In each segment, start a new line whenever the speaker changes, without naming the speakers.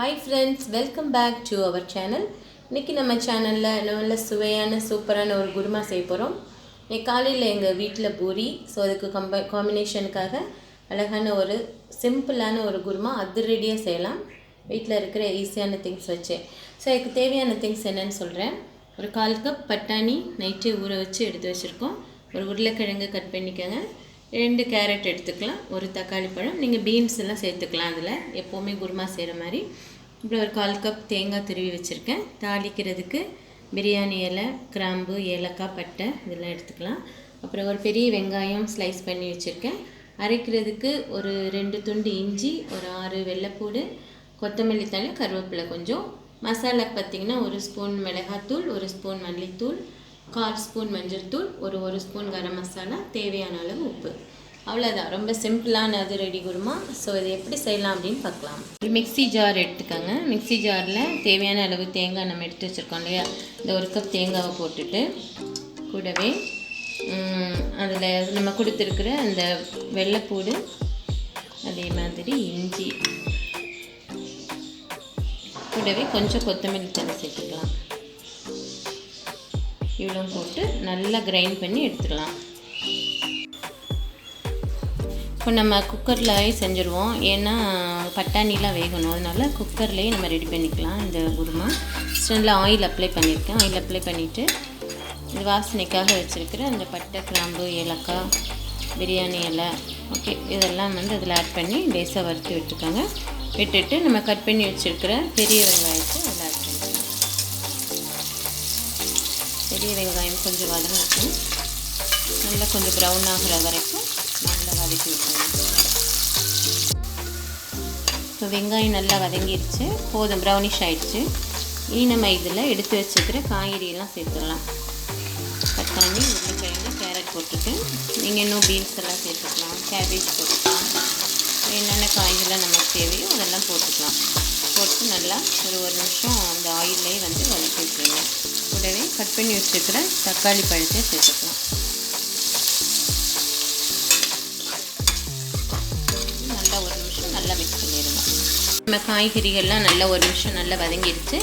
Hi friends, welcome back to our channel. இன்னைக்கு நம்ம சேனல்ல நல்ல சுவையான சூப்பரான ஒரு குருமா செய்ய போறோம். இன்னைக்கு காலையில எங்க வீட்ல பூரி, சோ அதுக்கு காம்பினேஷனுக்காக அழகான ஒரு சிம்பிளான ஒரு குருமா அதிரடியா செய்யலாம். வீட்ல இருக்கிற ஈஸியான திங்ஸ் வச்சு. சோ இதுக்கு தேவையான திங்ஸ் என்னன்னு சொல்றேன். ஒரு 1/4 கப் பட்டாணி நைட்டே ஊற வச்சு எடுத்து வச்சிருக்கோம். ஒரு உருளைக்கிழங்கு கட் பண்ணிக்கங்க. 2 கேரட் எடுத்துக்கலாம். ஒரு தக்காளி பழம். நீங்க பீன்ஸ் எல்லாம் சேர்த்துக்கலாம் அதுல. எப்பவுமே குருமா செய்யற மாதிரி. இப்படி ஒரு 1/4 கப் தேங்காய் துருவி வச்சிருக்கேன். தாளிக்கிறதுக்கு பிரியாணி இலை, கிராம்பு, ஏலக்காய், பட்டை இதெல்லாம் எடுத்துக்கலாம். அப்புறம் ஒரு பெரிய வெங்காயம் ஸ்லைஸ் பண்ணி வச்சிருக்கேன். அரைக்கிறதுக்கு ஒரு 2 துண்டு இஞ்சி, ஒரு 6 வெள்ளைப்பூடு, கொத்தமல்லி தழை, கருவேப்பிலை கொஞ்சம். மசாலா பார்த்தீங்கன்னா ஒரு ஸ்பூன் மிளகாத்தூள், ஒரு ஸ்பூன் மல்லித்தூள், 1/4 ஸ்பூன் மஞ்சள் தூள், ஒரு ஸ்பூன் கரம் மசாலா, தேவையான அளவு உப்பு. அவ்வளோதான், ரொம்ப சிம்பிளான அது ரெடி குருமா. ஸோ இதை எப்படி செய்யலாம் அப்படின்னு பார்க்கலாம். ஒரு மிக்ஸி ஜார் எடுத்துக்கோங்க. மிக்ஸி ஜாரில் தேவையான அளவு தேங்காய் நம்ம எடுத்து வச்சுருக்கோம் இல்லையா, இந்த 1 கப் தேங்காவை போட்டுட்டு கூடவே அதில் நம்ம கொடுத்துருக்குற அந்த வெள்ளைப்பூடு, அதே மாதிரி இஞ்சி, கூடவே கொஞ்சம் கொத்தமல்லி தழை சேர்த்துக்கலாம். இவ்வளோ போட்டு நல்லா கிரைண்ட் பண்ணி எடுத்துடலாம். இப்போ நம்ம குக்கர்லேயே செஞ்சுருவோம், ஏன்னா பட்டாணிலாம் வேகணும், அதனால் குக்கர்லேயே நம்ம ரெடி பண்ணிக்கலாம் இந்த குருமா. நல்லா ஆயில் அப்ளை பண்ணியிருக்கேன். ஆயில் அப்ளை பண்ணிவிட்டு இது வாசனைக்காக வச்சுருக்கிற அந்த பட்டை, கிராம்பு, ஏலக்காய், பிரியாணி இலை, ஓகே இதெல்லாம் அதில் ஆட் பண்ணி லேசாக வறுத்து விட்டுக்கோங்க. விட்டுட்டு நம்ம கட் பண்ணி வச்சுருக்கிற பெரிய வெங்காயத்தை அதில் ஆட் பண்ணிக்கலாம். பெரிய வெங்காயம் கொஞ்சம் வதங்கட்டும். நல்லா கொஞ்சம் ப்ரௌன் ஆகிற வரைக்கும் நல்லா வதக்கி விட்டுருங்க. இப்போ வெங்காயம் நல்லா வதங்கிடுச்சு, போதும், ப்ரௌனிஷ் ஆகிடுச்சு. இனி நம்ம இதில் எடுத்து வச்சுக்கிற காய்கறியெல்லாம் சேர்த்துடலாம். பட்டாணி, உருளைக்கிழங்கு, கேரட் போட்டுருக்கேன். நீங்கள் இன்னும் பீன்ஸ் எல்லாம் சேர்த்துக்கலாம், கேபேஜ் போட்டுக்கலாம். என்னென்ன காய்கறிலாம் நமக்கு தேவையோ அதெல்லாம் போட்டுக்கலாம். போட்டு நல்லா ஒரு நிமிஷம் அந்த ஆயிலே வதக்கி விட்டுருங்க. கூடவே கட் பண்ணி வச்சுருக்கிற தக்காளி பழத்தை சேர்த்துக்கலாம். நல்லா ஒரு நிமிஷம் நல்லா மிக்ஸ் பண்ணிடுங்க. நம்ம காய்கறிகள்லாம் நல்லா ஒரு நிமிஷம் நல்லா வதங்கிடுச்சு.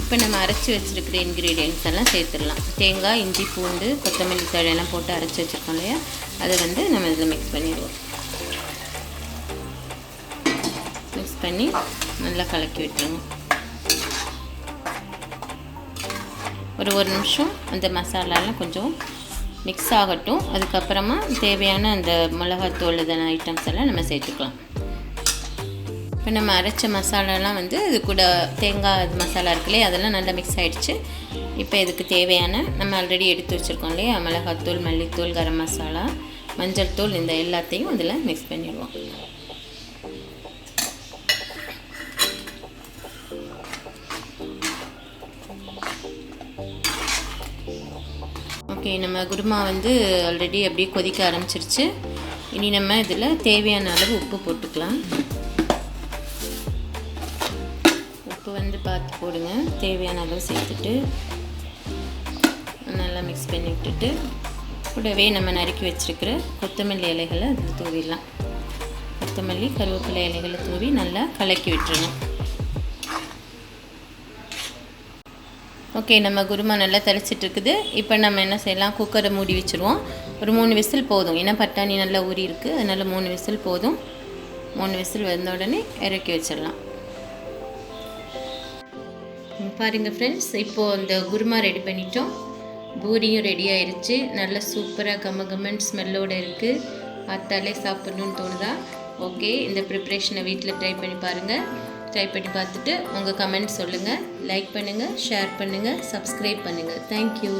இப்போ நம்ம அரைச்சி வச்சுருக்கிற இன்க்ரீடியன்ட்ஸ் எல்லாம் சேர்த்துடலாம். தேங்காய், இஞ்சி, பூண்டு, கொத்தமல்லி தழையெல்லாம் போட்டு அரைச்சி வச்சுருக்கோம் இல்லையா, அதை நம்ம இதில் மிக்ஸ் பண்ணிடுவோம். மிக்ஸ் பண்ணி நல்லா கலக்கி விட்டுருங்க. ஒரு நிமிஷம் அந்த மசாலாலாம் கொஞ்சம் மிக்ஸ் ஆகட்டும். அதுக்கப்புறமா தேவையான அந்த மிளகாத்தூள் இதன ஐட்டம்ஸ் எல்லாம் நம்ம சேர்த்துக்கலாம். இப்போ நம்ம அரைச்ச மசாலாலாம் இது கூட தேங்காய் மசாலா இருக்குல்லையே, அதெல்லாம் நல்லா மிக்ஸ் ஆகிடுச்சு. இப்போ இதுக்கு தேவையான நம்ம ஆல்ரெடி எடுத்து வச்சுருக்கோம் இல்லையா, மிளகாத்தூள், மல்லித்தூள், கரம் மசாலா, மஞ்சள் தூள், இந்த எல்லாத்தையும் அதில் மிக்ஸ் பண்ணிடுவோம். ஓகே, நம்ம குருமா ஆல்ரெடி அப்படியே கொதிக்க ஆரம்பிச்சிருச்சு. இனி நம்ம இதில் தேவையான அளவு உப்பு போட்டுக்கலாம். உப்பு பார்த்து போடுங்க, தேவையான அளவு சேர்த்துட்டு நல்லா மிக்ஸ் பண்ணி விட்டுட்டு கூடவே நம்ம நறுக்கி வச்சுருக்கிற கொத்தமல்லி இலைகளை அதில் தூவிடலாம். கொத்தமல்லி, கருவேப்பிலை இலைகளை தூவி நல்லா கலக்கி விட்டுருங்க. ஓகே, நம்ம குருமா நல்லா தெளிச்சிட்டு இருக்குது. இப்போ நம்ம என்ன செய்யலாம், குக்கரை மூடி வச்சுருவோம். ஒரு 3 விசில் போதும், ஏன்னா பட்டாணி நல்லா ஊறி இருக்குது, அதனால் 3 விசில் போதும். 3 விசில் வந்த உடனே இறக்கி வச்சிடலாம். பாருங்கள் ஃப்ரெண்ட்ஸ், இப்போது இந்த குருமா ரெடி பண்ணிட்டோம். பூரியும் ரெடி ஆயிடுச்சு. நல்ல சூப்பராக கமகமன் ஸ்மெல்லோடு இருக்குது. பார்த்தாலே சாப்பிட்ணுன்னு தோணுதா? ஓகே, இந்த ப்ரிப்ரேஷனை வீட்டில் ட்ரை பண்ணி பாருங்கள். ட்ரை பண்ணி பார்த்துட்டு உங்கள் கமெண்ட் சொல்லுங்கள். லைக் பண்ணுங்கள், ஷேர் பண்ணுங்கள், சப்ஸ்கிரைப் பண்ணுங்கள். தேங்க்யூ.